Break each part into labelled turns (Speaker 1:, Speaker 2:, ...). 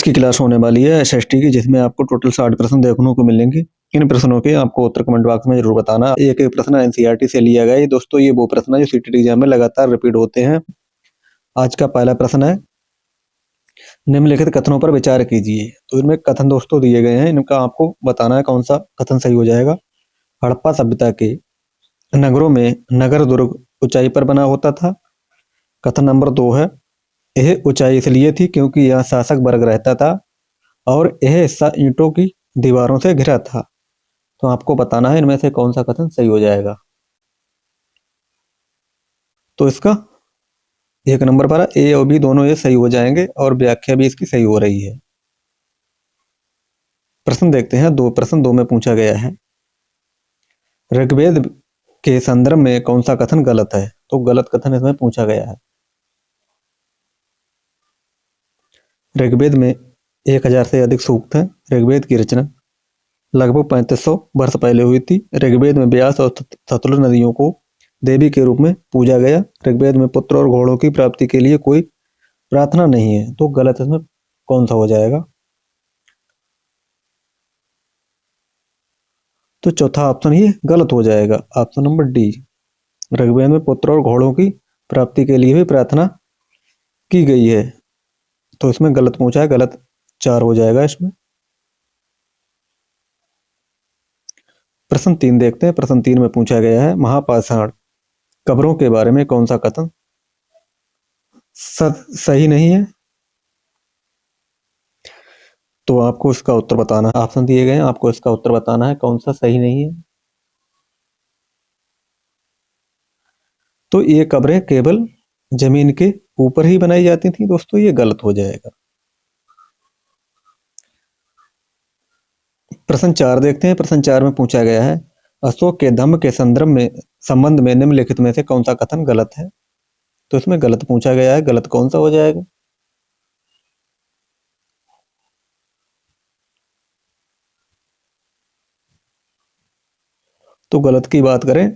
Speaker 1: की क्लास होने वाली है एसएसटी की, जिसमें आपको टोटल 60 प्रश्न देखने को मिलेंगे। इन प्रश्नों के आपको उत्तर कमेंट बॉक्स में जरूर बताना। एक एक प्रश्न एनसीईआरटी से लिया गया है दोस्तों। ये वो प्रश्न है जो सीटीटी एग्जाम में लगातार रिपीट होते हैं। आज का पहला प्रश्न है, निम्नलिखित कथनों पर विचार कीजिए। तो इनमें कथन दोस्तों दिए गए हैं, इनका आपको बताना है कौन सा कथन सही हो जाएगा। हड़प्पा सभ्यता के नगरों में नगर दुर्ग ऊंचाई पर बना होता था। कथन नंबर 2 है, यह ऊंचाई इसलिए थी क्योंकि यहाँ शासक वर्ग रहता था और यह हिस्सा ईंटों की दीवारों से घिरा था। तो आपको बताना है इनमें से कौन सा कथन सही हो जाएगा। तो इसका एक नंबर पर ए और बी दोनों ये सही हो जाएंगे और व्याख्या भी इसकी सही हो रही है। प्रश्न देखते हैं दो। प्रश्न 2 में पूछा गया है, ऋग्वेद के संदर्भ में कौन सा कथन गलत है। तो गलत कथन इसमें पूछा गया है। ऋग्वेद में 1000 से अधिक सूक्त हैं। ऋग्वेद की रचना लगभग 3500 वर्ष पहले हुई थी। ऋग्वेद में ब्यास और सतलुज नदियों को देवी के रूप में पूजा गया। ऋग्वेद में पुत्र और घोड़ों की प्राप्ति के लिए कोई प्रार्थना नहीं है। तो गलत इसमें कौन सा हो जाएगा। तो चौथा ऑप्शन ही गलत हो जाएगा, ऑप्शन नंबर डी। ऋग्वेद में पुत्र और घोड़ों की प्राप्ति के लिए भी प्रार्थना की गई है। तो इसमें गलत पूछा है, गलत 4 हो जाएगा इसमें। प्रश्न 3 देखते हैं। प्रश्न 3 में पूछा गया है, महापाषाण कब्रों के बारे में कौन सा कथन सही नहीं है। तो आपको इसका उत्तर बताना है। ऑप्शन दिए गए हैं, आपको इसका उत्तर बताना है कौन सा सही नहीं है। तो ये कब्रें केवल जमीन के ऊपर ही बनाई जाती थी दोस्तों, ये गलत हो जाएगा। प्रश्न 4 देखते हैं। प्रश्न 4 में पूछा गया है, अशोक के धम्म के संबंध में निम्नलिखित में से कौन सा कथन गलत है। तो इसमें गलत पूछा गया है, गलत कौन सा हो जाएगा। तो गलत की बात करें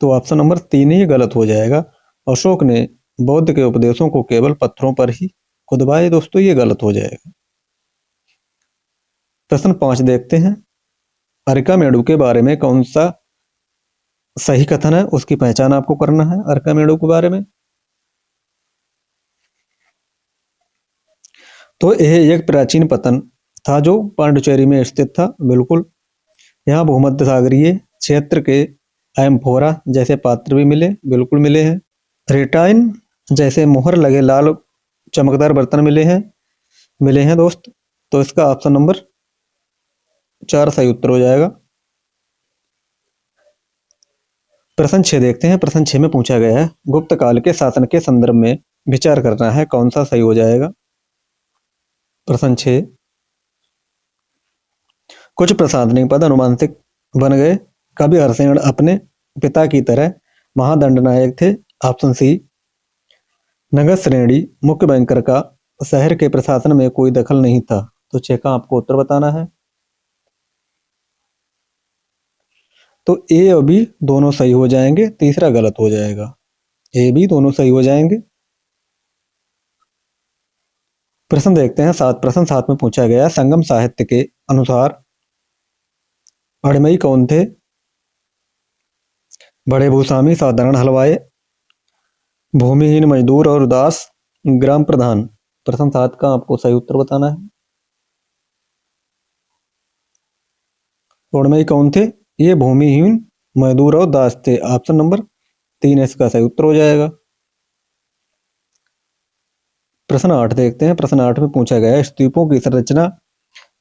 Speaker 1: तो ऑप्शन नंबर 3 ही गलत हो जाएगा। अशोक ने बौद्ध के उपदेशों को केवल पत्थरों पर ही खुदवाए दोस्तों, ये गलत हो जाएगा। प्रश्न 5 देखते हैं, अर्कामेडु के बारे में कौन सा सही कथन है, उसकी पहचान आपको करना है। अर्कामेडु के बारे में तो यह एक प्राचीन पतन था जो पांडुचेरी में स्थित था। बिल्कुल, यहाँ भूमध्य सागरीय क्षेत्र के एम्फोरा जैसे पात्र भी मिले, बिल्कुल मिले हैं। रेटाइन जैसे मोहर लगे लाल चमकदार बर्तन मिले हैं दोस्त। तो इसका ऑप्शन नंबर 4 सही उत्तर हो जाएगा। प्रश्न 6 देखते हैं। प्रश्न 6 में पूछा गया है, गुप्त काल के शासन के संदर्भ में विचार करना है, कौन सा सही हो जाएगा। प्रश्न 6, कुछ प्रशासनिक पद अनुमानित बन गए। कवि हरसेन अपने पिता की तरह महादंड नायक थे। ऑप्शन सी, नगद श्रेणी मुख्य बैंकर का शहर के प्रशासन में कोई दखल नहीं था। तो 6 का आपको उत्तर बताना है। तो ए और बी दोनों सही हो जाएंगे, तीसरा गलत हो जाएगा। ए बी दोनों सही हो जाएंगे। प्रश्न देखते हैं 7। प्रश्न 7 में पूछा गया, संगम साहित्य के अनुसार अड़मई कौन थे। बड़े भूस्वामी, साधारण हलवाई, भूमिहीन मजदूर और दास ग्राम प्रधान। प्रश्न 7 का आपको सही उत्तर बताना है। अड़मई कौन थे, ये भूमिहीन मजदूर और दास थे। ऑप्शन नंबर 3 इसका सही उत्तर हो जाएगा। प्रश्न 8 देखते हैं। प्रश्न 8 में पूछा गया है, स्तूपों की संरचना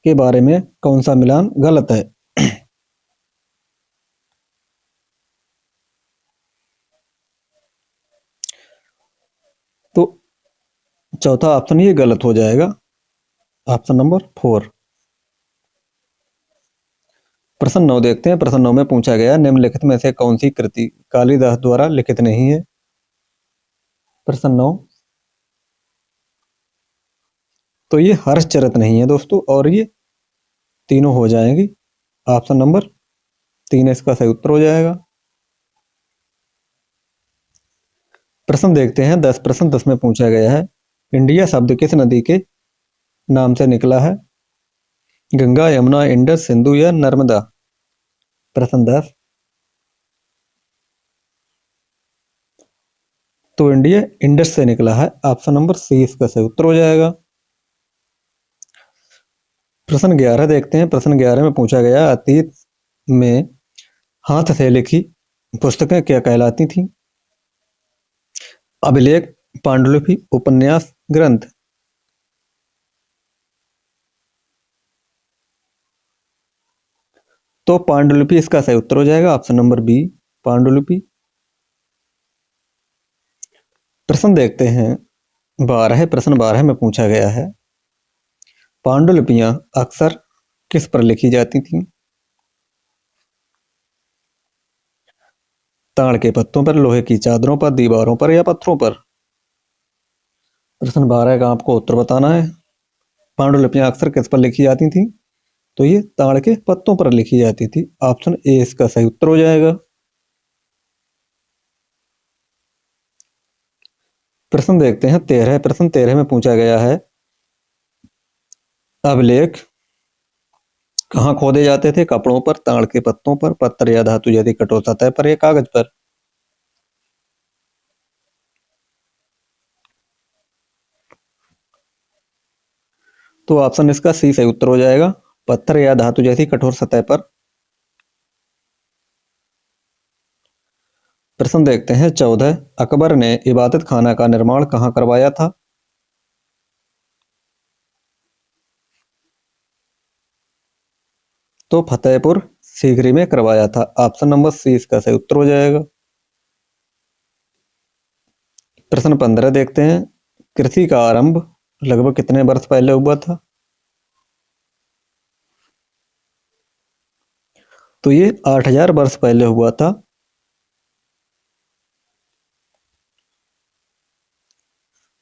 Speaker 1: के बारे में कौन सा मिलान गलत है। तो चौथा ऑप्शन ये गलत हो जाएगा, ऑप्शन नंबर 4। प्रश्न 9 देखते हैं। प्रश्न 9 में पूछा गया, निम्नलिखित में से कौन सी कृति कालिदास द्वारा लिखित नहीं है। प्रश्न 9, तो ये हर्षचरित नहीं है दोस्तों, और ये तीनों हो जाएंगी। ऑप्शन नंबर 3 इसका सही उत्तर हो जाएगा। प्रश्न देखते हैं 10। प्रश्न 10 में पूछा गया है, इंडिया शब्द किस नदी के नाम से निकला है? गंगा, यमुना, इंडस, सिंधु या नर्मदा? प्रश्न 10। तो इंडिया इंडस से निकला है। ऑप्शन नंबर सी इसका सही उत्तर हो जाएगा। प्रश्न 11 देखते हैं। प्रश्न 11 में पूछा गया, अतीत में हाथ से लिखी पुस्तकें क्या कहलाती थीं? अभिलेख, पांडुलिपि, उपन्यास, ग्रंथ? तो पांडुलिपि इसका सही उत्तर हो जाएगा। ऑप्शन नंबर बी, पांडुलिपि। प्रश्न देखते हैं 12। प्रश्न 12 में पूछा गया है, पांडुलिपियां अक्सर किस पर लिखी जाती थीं? ताड़ के पत्तों पर, लोहे की चादरों पर, दीवारों पर या पत्थरों पर? प्रश्न 12 का आपको उत्तर बताना है। पांडुलिपियां अक्सर किस पर लिखी जाती थी? तो ये ताड़ के पत्तों पर लिखी जाती थी। ऑप्शन ए इसका सही उत्तर हो जाएगा। प्रश्न देखते हैं 13। प्रश्न 13 में पूछा गया है, अभिलेख कहाँ खोदे जाते थे? कपड़ों पर, ताड़ के पत्तों पर, पत्थर या धातु जैसी कठोर सतह पर या कागज पर? तो ऑप्शन इसका सी सही उत्तर हो जाएगा, पत्थर या धातु जैसी कठोर सतह पर। प्रश्न देखते हैं 14। अकबर ने इबादत खाना का निर्माण कहाँ करवाया था? तो फतेहपुर सीकरी में करवाया था। ऑप्शन नंबर सी इसका सही उत्तर हो जाएगा। प्रश्न 15 देखते हैं, कृषि का आरंभ लगभग कितने वर्ष पहले हुआ था? तो ये 8000 वर्ष पहले हुआ था।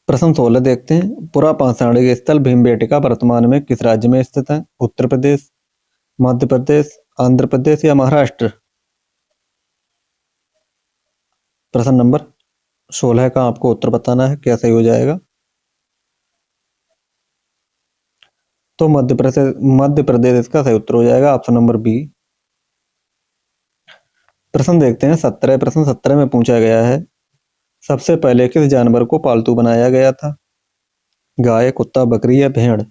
Speaker 1: प्रश्न 16 देखते हैं, पुरा पाषाणिक स्थल भीमबेटका वर्तमान में किस राज्य में स्थित है? उत्तर प्रदेश, मध्य प्रदेश, आंध्र प्रदेश या महाराष्ट्र? प्रश्न नंबर 16 का आपको उत्तर बताना है, क्या सही हो जाएगा? तो मध्य प्रदेश इसका सही उत्तर हो जाएगा। Option number B. प्रश्न देखते हैं 17। प्रश्न 17 में पूछा गया है, सबसे पहले किस जानवर को पालतू बनाया गया था? गाय, कुत्ता, बकरी या भेड़?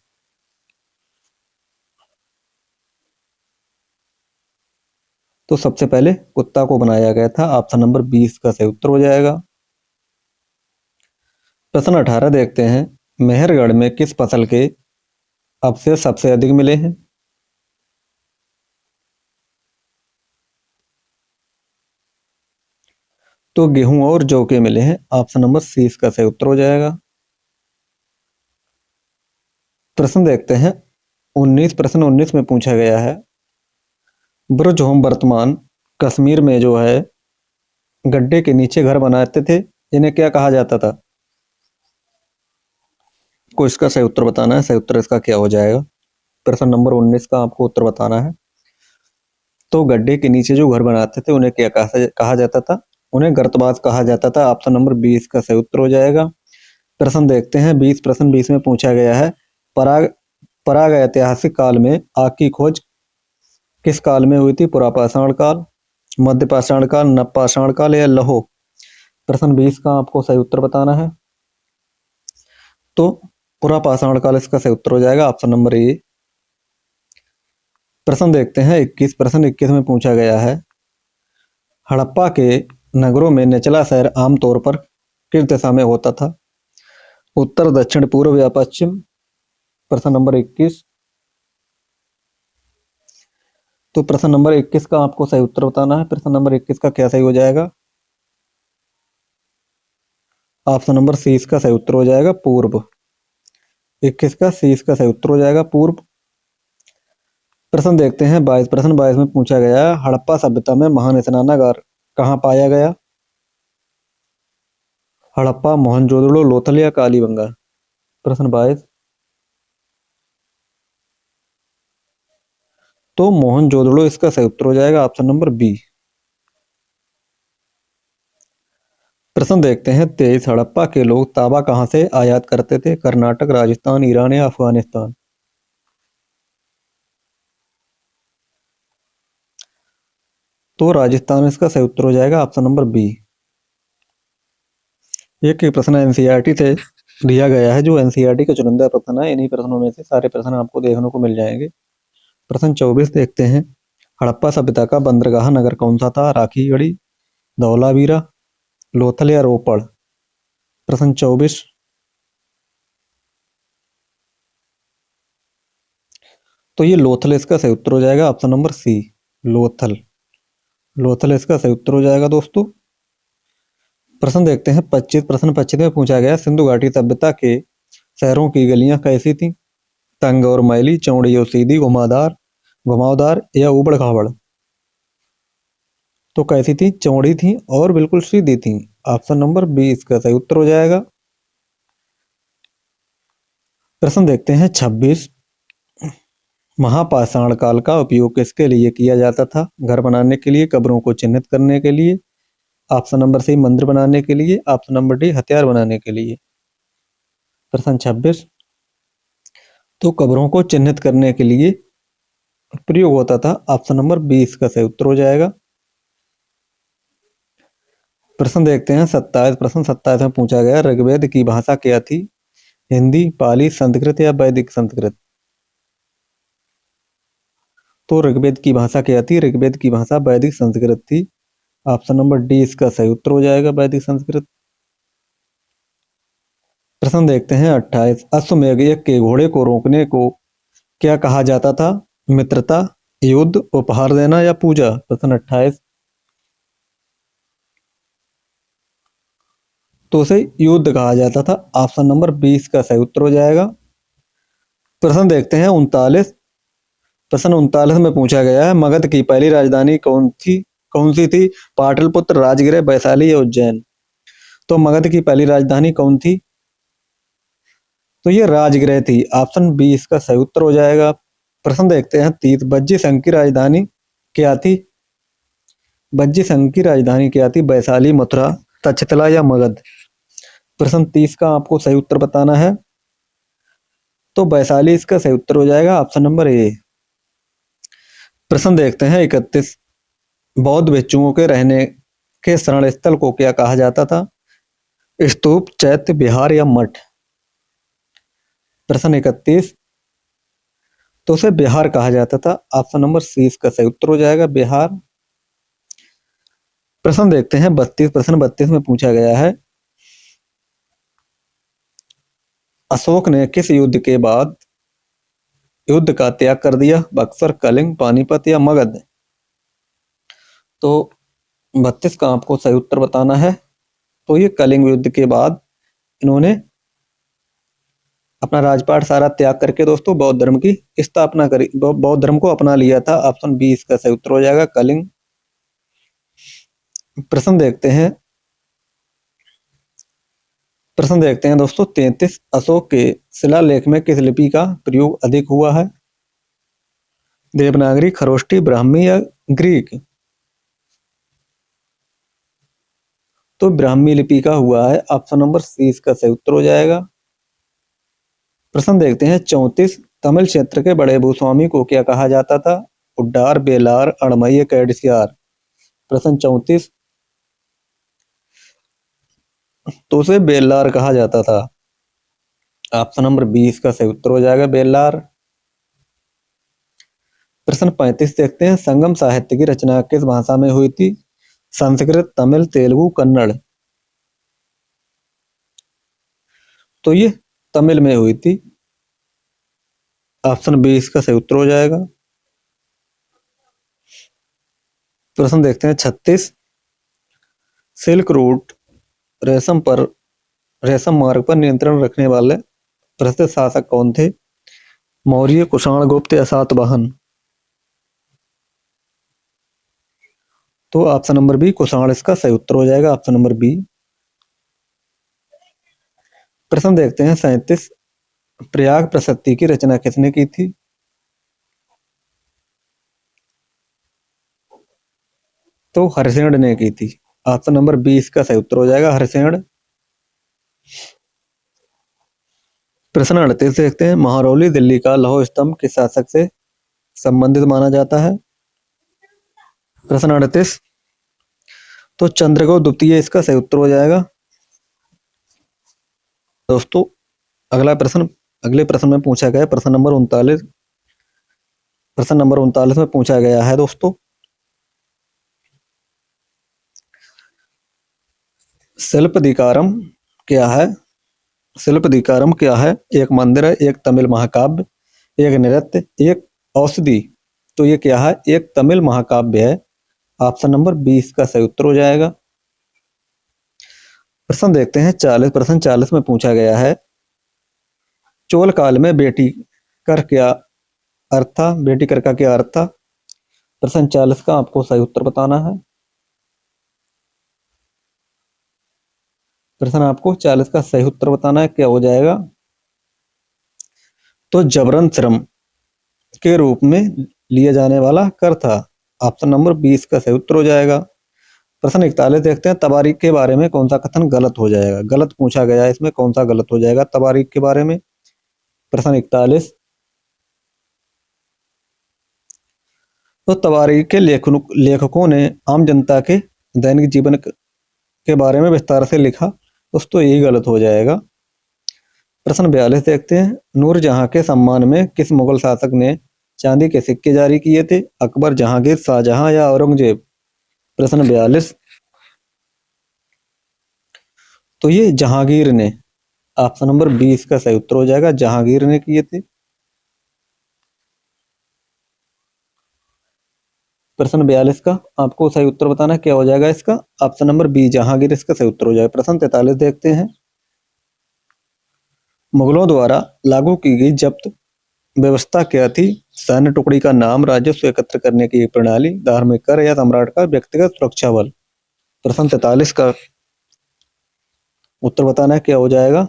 Speaker 1: तो सबसे पहले कुत्ता को बनाया गया था। ऑप्शन नंबर 20 का सही उत्तर हो जाएगा। प्रश्न 18 देखते हैं, मेहरगढ़ में किस फसल के अवशेष सबसे अधिक मिले हैं? तो गेहूं और जौ के मिले हैं। ऑप्शन नंबर सी इसका सही उत्तर हो जाएगा। प्रश्न देखते हैं 19। प्रश्न 19 में पूछा गया है, ब्रज होम वर्तमान कश्मीर में जो है गड्ढे के नीचे घर बनाते थे, इन्हें क्या कहा जाता था? को इसका सही उत्तर बताना है। सही उत्तर इसका क्या हो जाएगा? प्रश्न नंबर 19 का आपको उत्तर बताना है। तो गड्ढे के नीचे जो घर बनाते थे उन्हें क्या कहा जाता था? उन्हें गर्तबाज कहा जाता था। ऑप्शन नंबर 20 का सही उत्तर हो जाएगा। प्रश्न देखते हैं 20। प्रश्न 20 में पूछा गया है, पराग पराग ऐतिहासिक काल में आग की खोज किस काल में हुई थी? पुरापाषाण काल, मध्य पाषाण काल, नवपाषाण काल या लौह? प्रश्न 20 का आपको सही उत्तर बताना है। तो पुरापाषाण काल इसका सही उत्तर हो जाएगा। Option number A. प्रश्न देखते हैं 21। प्रश्न 21 में पूछा गया है, हड़प्पा के नगरों में निचला शहर आमतौर पर किस दिशा में होता था? उत्तर, दक्षिण, पूर्व या पश्चिम? प्रश्न नंबर 21। तो प्रश्न नंबर 21 का आपको सही उत्तर बताना है। प्रश्न नंबर 21 का क्या सही हो जाएगा? ऑप्शन नंबर सी इसका सही उत्तर हो जाएगा, पूर्व। 21 का सी इसका सही उत्तर हो जाएगा, पूर्व। प्रश्न देखते हैं 22। प्रश्न 22 में पूछा गया है, हड़प्पा सभ्यता में महान स्नानागार कहाँ पाया गया? हड़प्पा, मोहनजोदड़ो, लोथल या कालीबंगा? प्रश्न 22। तो मोहनजोदड़ो इसका सही उत्तर हो जाएगा। Option number B. प्रश्न देखते हैं 23 हड़प्पा के लोग तांबा कहाँ से आयात करते थे? कर्नाटक, राजस्थान, ईरान या अफगानिस्तान? तो राजस्थान इसका सही उत्तर हो जाएगा, ऑप्शन नंबर बी। एक प्रश्न एनसीईआरटी से दिया गया है, जो एनसीईआरटी का चुनिंदा प्रश्न है। इन्हीं प्रश्नों में से सारे प्रश्न आपको देखने को मिल जाएंगे। प्रश्न 24 देखते हैं। हड़प्पा सभ्यता का बंदरगाह नगर कौन सा था? राखीगढ़ी, धौलावीरा, लोथल या रोपड़? प्रश्न 24। तो ये लोथल इसका सही उत्तर हो जाएगा, option number C, Lothal. Lothal इसका सही उत्तर हो जाएगा दोस्तों। प्रश्न देखते हैं 25। प्रश्न 25 में पूछा गया, सिंधु घाटी सभ्यता के शहरों की गलियां कैसी थी? तंग और मैली, चौड़ी और सीधी, घुमावदार या उबड़ खाबड़? तो कैसी थी? चौड़ी थी और बिल्कुल सीधी थी। ऑप्शन नंबर बी इसका सही उत्तर हो जाएगा। प्रश्न देखते हैं 26। महापाषाण काल का उपयोग किसके लिए किया जाता था? घर बनाने के लिए, कब्रों को चिन्हित करने के लिए, ऑप्शन नंबर सी मंदिर बनाने के लिए, ऑप्शन नंबर डी हथियार बनाने के लिए? प्रश्न 26। तो कब्रों को चिन्हित करने के लिए प्रयोग होता था, ऑप्शन नंबर बी इसका सही उत्तर हो जाएगा। प्रश्न देखते हैं 27। प्रश्न 27 में पूछा गया, ऋग्वेद की भाषा क्या थी? हिंदी, पाली, संस्कृत या वैदिक संस्कृत? तो ऋग्वेद की भाषा क्या थी? ऋग्वेद की भाषा वैदिक संस्कृत थी। ऑप्शन नंबर डी इसका सही उत्तर हो जाएगा, वैदिक संस्कृत। प्रश्न देखते हैं 28। अश्वमेध यज्ञ के घोड़े को रोकने को क्या कहा जाता था? मित्रता, युद्ध, उपहार देना या पूजा? प्रश्न 28। तो उसे युद्ध कहा जाता था। ऑप्शन नंबर 20 का सही उत्तर हो जाएगा। प्रश्न देखते हैं 39। प्रश्न 39 में पूछा गया है, मगध की पहली राजधानी कौन सी थी? पाटलिपुत्र, राजगृह, वैशाली या उज्जैन? तो मगध की पहली राजधानी कौन थी? तो ये राजगृह थी। ऑप्शन बी इसका सही उत्तर हो जाएगा। प्रश्न देखते हैं 30। बज्जी संघ की राजधानी क्या थी? बज्जी संघ की राजधानी क्या थी? वैशाली, मथुरा, तक्षशिला या मगध? प्रश्न 30 का आपको सही उत्तर बताना है। तो वैशाली इसका सही उत्तर हो जाएगा, ऑप्शन नंबर ए। प्रश्न देखते हैं 31। बौद्ध भिक्षुओं के रहने के शरण स्थल को क्या कहा जाता था? स्तूप, चैत्य, विहार या मठ? प्रश्न 31। तो उसे विहार कहा जाता था। ऑप्शन नंबर सी इसका सही उत्तर हो जाएगा, विहार। प्रश्न देखते हैं 32। प्रश्न 32 में पूछा गया है, अशोक ने किस युद्ध के बाद युद्ध का त्याग कर दिया? बक्सर, कलिंग, पानीपत या मगध? तो 32 का आपको सही उत्तर बताना है। तो ये कलिंग युद्ध के बाद इन्होंने अपना राजपाट सारा त्याग करके दोस्तों बौद्ध धर्म की स्थापना करी, बौद्ध धर्म को अपना लिया था। ऑप्शन बी इसका सही उत्तर हो जाएगा, कलिंग। प्रश्न देखते हैं दोस्तों 33। अशोक के शिलालेख में किस लिपि का प्रयोग अधिक हुआ है? देवनागरी, खरोष्टी, ब्राह्मी या ग्रीक? तो ब्राह्मी लिपि का हुआ है। ऑप्शन नंबर सी इसका सही उत्तर हो जाएगा। प्रश्न देखते हैं 34। तमिल क्षेत्र के बड़े भूस्वामी को क्या कहा जाता था? उड्डार, बेलार, अड़मई, कैडसियार? प्रश्न 34। तो उसे बेलार कहा जाता था। ऑप्शन नंबर 20 का सही उत्तर हो जाएगा, बेलार। प्रश्न 35 देखते हैं, संगम साहित्य की रचना किस भाषा में हुई थी? संस्कृत, तमिल, तेलुगु, कन्नड़? तो ये तमिल में हुई थी। ऑप्शन बी इसका सही उत्तर हो जाएगा। प्रश्न देखते हैं 36। सिल्क रूट रेशम मार्ग पर नियंत्रण रखने वाले प्रसिद्ध शासक कौन थे? मौर्य, कुषाण, गुप्त या सातवाहन? तो ऑप्शन नंबर बी कुषाण इसका सही उत्तर हो जाएगा, ऑप्शन नंबर बी। प्रश्न देखते हैं 37। प्रयाग प्रशस्ति की रचना किसने की थी? तो हरिश्चंद्र ने की थी। ऑप्शन नंबर 20 का सही उत्तर हो जाएगा हरिशेण। प्रश्न 38 देखते हैं, महरौली दिल्ली का लौह स्तंभ किस शासक से संबंधित माना जाता है? प्रश्न 38, तो चंद्रगुप्त द्वितीय इसका सही उत्तर हो जाएगा। दोस्तों अगले प्रश्न में पूछा गया प्रश्न नंबर 39 में पूछा गया है दोस्तों, शिल्पदिकारम क्या है? शिल्पदिकारम क्या है? एक मंदिर है, एक तमिल महाकाव्य, एक नृत्य, एक औषधि। तो ये क्या है? एक तमिल महाकाव्य है। ऑप्शन नंबर 20 का सही उत्तर हो जाएगा। प्रश्न देखते हैं 40। प्रश्न 40 में पूछा गया है, चोल काल में बेटी कर क्या अर्थ था? बेटी कर का क्या अर्थ था? प्रश्न 40 का आपको सही उत्तर बताना है। प्रश्न आपको 40 का सही उत्तर बताना है, क्या हो जाएगा? तो जबरन श्रम के रूप में लिया जाने वाला कर था। ऑप्शन नंबर 20 का सही उत्तर हो जाएगा। प्रश्न 41 देखते हैं, तबारीक के बारे में कौन सा कथन गलत हो जाएगा? गलत पूछा गया है, इसमें कौन सा गलत हो जाएगा तबारीक के बारे में? प्रश्न 41, तो तबारीक के लेखकों ने आम जनता के दैनिक जीवन के बारे में विस्तार से लिखा। दोस्तों यही गलत हो जाएगा। प्रश्न 42 देखते हैं, नूरजहां के सम्मान में किस मुगल शासक ने चांदी के सिक्के जारी किए थे? अकबर, जहांगीर, शाहजहां या औरंगजेब? प्रश्न 42, तो ये जहांगीर ने। ऑप्शन नंबर 20 का सही उत्तर हो जाएगा, जहांगीर ने किए थे। प्रश्न 42 का आपको सही उत्तर बताना है, क्या हो जाएगा इसका? ऑप्शन नंबर 20 जहांगीर इसका सही उत्तर हो जाएगा। प्रश्न 43 देखते हैं, मुगलों द्वारा लागू की गई जब्त व्यवस्था क्या थी? सैन्य टुकड़ी का नाम, राजस्व एकत्र करने की एक प्रणाली, धार्मिक कर या सम्राट का व्यक्तिगत सुरक्षा बल? प्रश्न 43 का उत्तर बताना है, क्या हो जाएगा?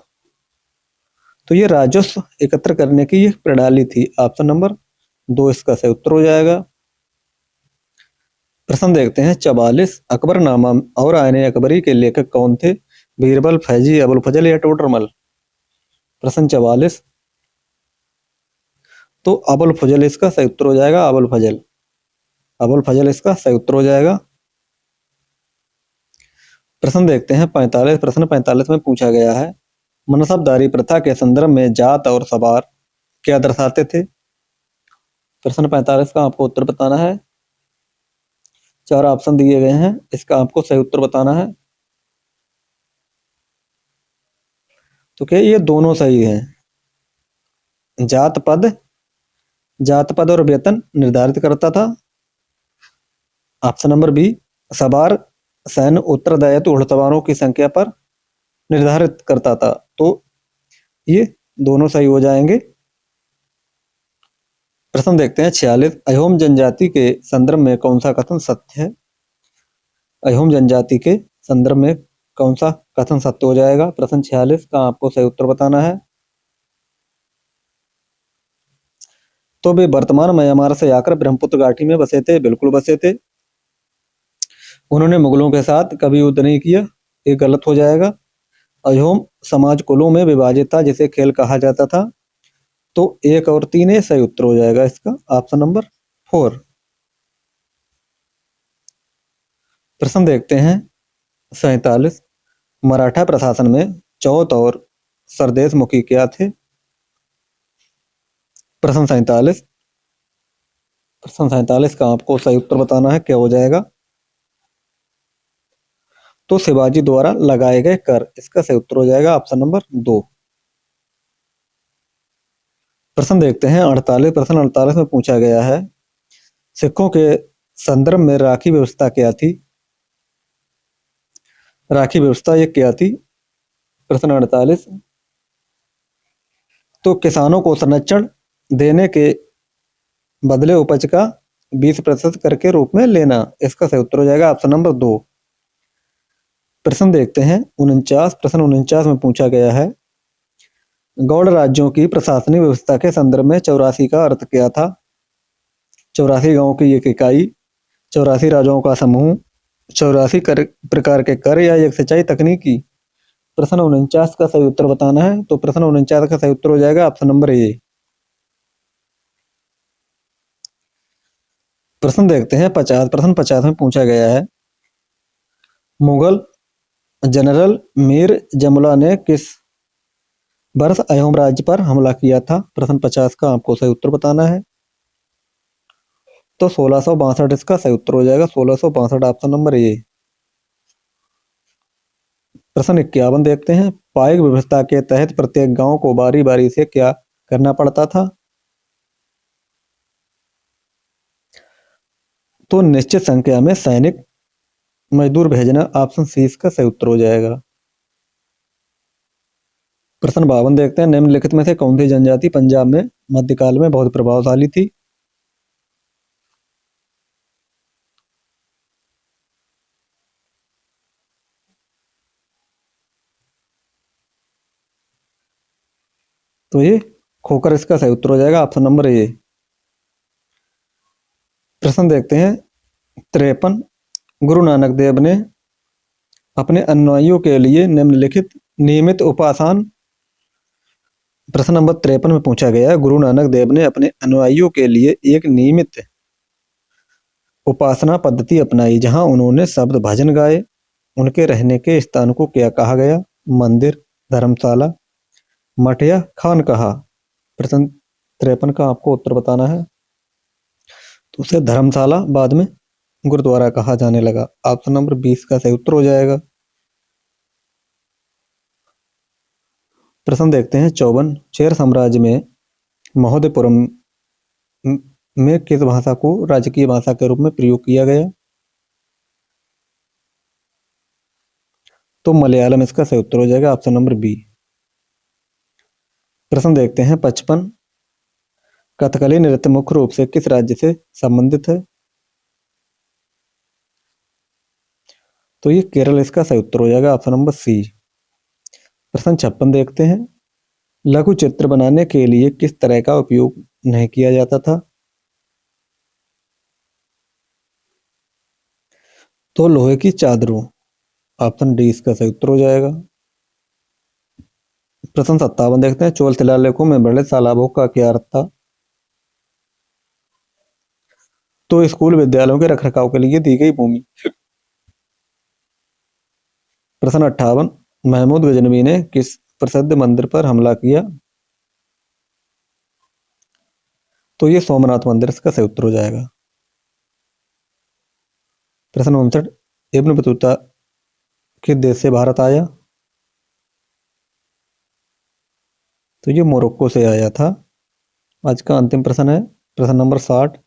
Speaker 1: तो ये राजस्व एकत्र करने की एक प्रणाली थी। ऑप्शन नंबर 2 इसका सही उत्तर हो जाएगा। प्रश्न देखते हैं 44, अकबरनामा और आईने अकबरी के लेखक कौन थे? बीरबल, फैजी, अबुल फजल या टोडरमल? प्रश्न 44, तो अबुल फजल इसका सही उत्तर हो जाएगा। अबुल फजल इसका सही उत्तर हो जाएगा। प्रश्न देखते हैं 45। प्रश्न 45 में पूछा गया है, मनसबदारी प्रथा के संदर्भ में जात और सवार क्या दर्शाते थे? प्रश्न 45 का आपको उत्तर बताना है। 4 ऑप्शन दिए गए हैं, इसका आपको सही उत्तर बताना है। तो क्या ये दोनों सही हैं? जात पद और वेतन निर्धारित करता था। ऑप्शन नंबर बी, सवार सैन्य उत्तरदायित्व घुड़सवारों की संख्या पर निर्धारित करता था। तो ये दोनों सही हो जाएंगे। प्रश्न देखते हैं 46, अहोम जनजाति के संदर्भ में कौन सा कथन सत्य है? अहोम जनजाति के संदर्भ में कौन सा कथन सत्य हो जाएगा? प्रश्न 46 का आपको सही उत्तर बताना है। तो वे वर्तमान म्यांमार से आकर ब्रह्मपुत्र घाटी में बसे थे। बिल्कुल बसे थे। उन्होंने मुगलों के साथ कभी युद्ध नहीं किया, ये गलत हो जाएगा। अहोम समाज कुलों में विभाजित था, जिसे खेल कहा जाता था। तो 1 और 3 ये सही उत्तर हो जाएगा इसका। Option number 4। प्रश्न देखते हैं 47, मराठा प्रशासन में चौथ और सरदेश मुखी क्या थे? प्रश्न 47 का आपको सही उत्तर बताना है, क्या हो जाएगा? तो शिवाजी द्वारा लगाए गए कर, इसका सही उत्तर हो जाएगा ऑप्शन नंबर 2। प्रश्न देखते हैं 48। प्रश्न 48 में पूछा गया है, सिखों के संदर्भ में राखी व्यवस्था क्या थी? राखी व्यवस्था ये क्या थी? प्रश्न 48, तो किसानों को संरक्षण देने के बदले उपज का 20% कर के रूप में लेना, इसका सही उत्तर हो जाएगा ऑप्शन नंबर 2। प्रश्न देखते हैं 49। प्रश्न 49 में पूछा गया है, गौड़ राज्यों की प्रशासनिक व्यवस्था के संदर्भ में 84 का अर्थ क्या था? 84 गांवों की एक इकाई, 84 राजाओं का समूह, 84 प्रकार के कर या एक सिंचाई तकनीकी। प्रश्न 49 का सही उत्तर बताना है। तो प्रश्न 49 का सही उत्तर हो जाएगा ऑप्शन नंबर ए। प्रश्न देखते हैं 50। प्रश्न 50 में पूछा गया है, मुगल जनरल मीर जमुला ने किस वर्ष अहोम राज्य पर हमला किया था? प्रश्न 50 का आपको सही उत्तर बताना है। तो 1662 इसका सही उत्तर हो जाएगा। 1662 ऑप्शन नंबर ए। प्रश्न 51 देखते हैं, पाइक व्यवस्था के तहत प्रत्येक गांव को बारी बारी से क्या करना पड़ता था? तो निश्चित संख्या में सैनिक मजदूर भेजना। ऑप्शन सी इसका सही उत्तर हो जाएगा। प्रश्न 52 देखते हैं, निम्नलिखित में से कौन सी जनजाति पंजाब में मध्यकाल में बहुत प्रभावशाली थी? तो ये खोकर इसका सही उत्तर हो जाएगा। Option number A. प्रश्न देखते हैं 53। गुरु नानक देव ने अपने अनुयायियों के लिए निम्नलिखित नियमित उपासना। प्रश्न नंबर 53 में पूछा गया है, गुरु नानक देव ने अपने अनुयायियों के लिए एक नियमित उपासना पद्धति अपनाई जहां उन्होंने शब्द भजन गाए। उनके रहने के स्थान को क्या कहा गया? मंदिर, धर्मशाला, मठ या खानकाहा? प्रश्न 53 का आपको उत्तर बताना है। तो उसे धर्मशाला बाद में गुरुद्वारा कहा जाने लगा। ऑप्शन नंबर 20 का सही उत्तर हो जाएगा। प्रश्न देखते हैं 54। चेर साम्राज्य में महोदयपुरम में किस भाषा को राजकीय भाषा के रूप में प्रयोग किया गया? तो मलयालम इसका सही उत्तर हो जाएगा। Option number B. प्रश्न देखते हैं 55। कथकली नृत्य मुख्य रूप से किस राज्य से संबंधित है? तो ये केरल इसका सही उत्तर हो जाएगा। Option number C. प्रश्न 56 देखते हैं, लघु चित्र बनाने के लिए किस तरह का उपयोग नहीं किया जाता था? तो लोहे की चादरों। ऑप्शन डी इसका सही उत्तर हो जाएगा। प्रश्न 57 देखते हैं, चोल शिलालेखों में बड़े तालाबों का क्या अर्थ था? तो स्कूल विद्यालयों के रखरखाव के लिए दी गई भूमि। प्रश्न 58। महमूद गजनवी ने किस प्रसिद्ध मंदिर पर हमला किया? तो ये सोमनाथ मंदिर इसका सही उत्तर हो जाएगा। प्रश्न 59। इब्न बतूता किस देश से भारत आया? तो ये मोरक्को से आया था। आज का अंतिम प्रश्न है प्रश्न नंबर 60।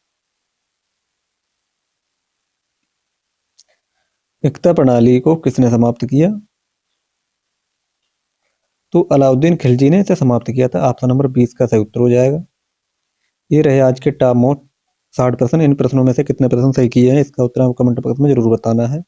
Speaker 1: एकता प्रणाली को किसने समाप्त किया? तो अलाउद्दीन खिलजी ने इसे समाप्त किया था। ऑप्शन नंबर 20 का सही उत्तर हो जाएगा। ये रहे आज के टॉप मोस्ट 60 प्रश्न। इन प्रश्नों में से कितने प्रश्न सही किए हैं इसका उत्तर आपको कमेंट बॉक्स में जरूर बताना है।